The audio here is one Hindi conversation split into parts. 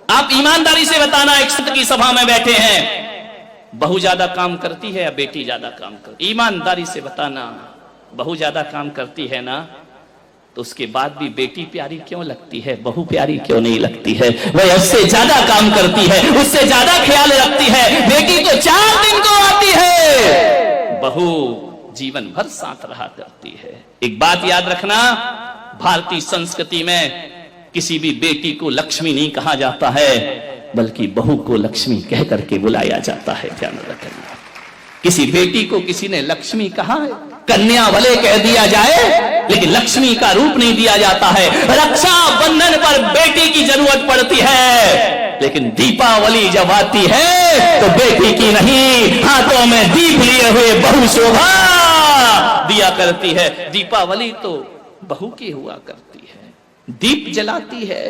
आप ईमानदारी से बताना, एक संत की सभा में बैठे हैं, बहू ज्यादा काम करती है या बेटी ज्यादा काम करती? ईमानदारी से बताना, बहू ज्यादा काम करती है ना, तो उसके बाद भी बेटी प्यारी क्यों लगती है, बहू प्यारी क्यों नहीं लगती है? वह उससे ज्यादा काम करती है, उससे ज्यादा ख्याल रखती है। बेटी तो 4 दिन को आती है, बहू जीवन भर साथ रहा करती है। एक बात याद रखना, भारतीय संस्कृति में किसी भी बेटी को लक्ष्मी नहीं कहा जाता है, बल्कि बहू को लक्ष्मी कह करके बुलाया जाता है। ध्यान रखना, किसी बेटी को किसी ने लक्ष्मी कहा है, कन्या भले कह दिया जाए, लेकिन लक्ष्मी का रूप नहीं दिया जाता है। रक्षा बंधन पर बेटी की जरूरत पड़ती है, लेकिन दीपावली जब आती है तो बेटी की नहीं, हाथों में दीप लिए हुए बहू शोभा दिया करती है। दीपावली तो बहू की हुआ करती है, दीप जलाती है।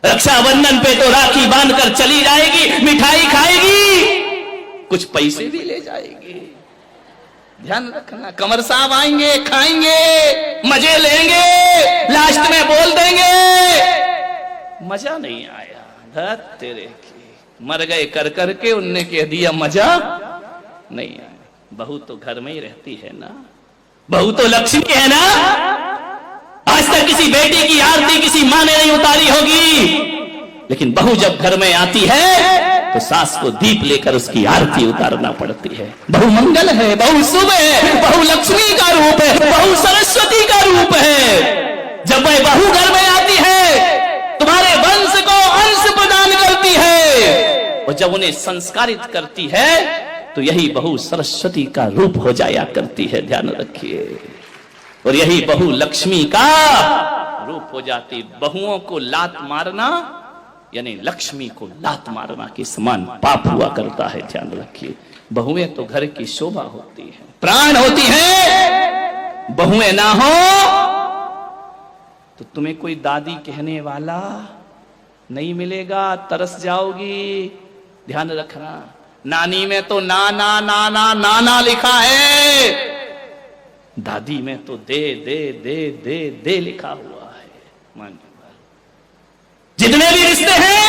रक्षाबंधन पे तो राखी बांधकर चली जाएगी, मिठाई खाएगी, कुछ पैसे भी ले जाएगी। ध्यान रखना, कमर साहब आएंगे, खाएंगे, मजे लेंगे, लास्ट में बोल देंगे मजा नहीं आया, धत तेरे की, मर गए कर करके, उनने कह दिया मजा नहीं आया। बहू तो घर में ही रहती है ना, बहू तो लक्ष्मी है ना। आज तक किसी बेटी की आरती किसी माँ ने नहीं उतारी होगी, लेकिन बहू जब घर में आती है तो सास को दीप लेकर उसकी आरती उतारना पड़ती है। बहू मंगल है, बहू शुभ है, बहू लक्ष्मी का रूप है, बहू सरस्वती का रूप है। जब वह बहू घर में आती है, तुम्हारे वंश को अंश प्रदान करती है, और जब उन्हें संस्कारित करती है तो यही बहू सरस्वती का रूप हो जाया करती है। ध्यान रखिए, और यही बहू लक्ष्मी का रूप हो जाती। बहुओं को लात मारना यानी लक्ष्मी को लात मारना के समान पाप हुआ करता है। ध्यान रखिए, बहुएं तो घर की शोभा होती है, प्राण होती है। बहुएं ना हो तो तुम्हें कोई दादी कहने वाला नहीं मिलेगा, तरस जाओगी। ध्यान रखना, नानी में तो नाना नाना नाना लिखा है, दादी में तो दे दे दे दे दे लिखा हुआ है। मान जितने भी रिश्ते हैं,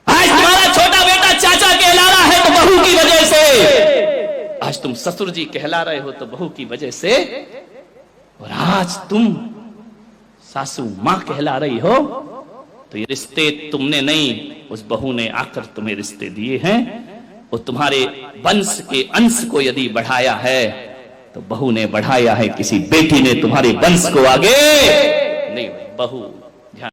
आज तुम्हारा छोटा बेटा चाचा कहला रहा है तो बहू की वजह से, आज तुम ससुर जी कहला रहे हो तो बहू की वजह से, और आज तुम सासू मां कहला रही हो तो ये रिश्ते तुमने नहीं, उस बहू ने आकर तुम्हें रिश्ते दिए हैं। और तुम्हारे वंश के अंश को यदि बढ़ाया है तो बहू ने बढ़ाया है, किसी बेटी ने तुम्हारे वंश को आगे नहीं। बहू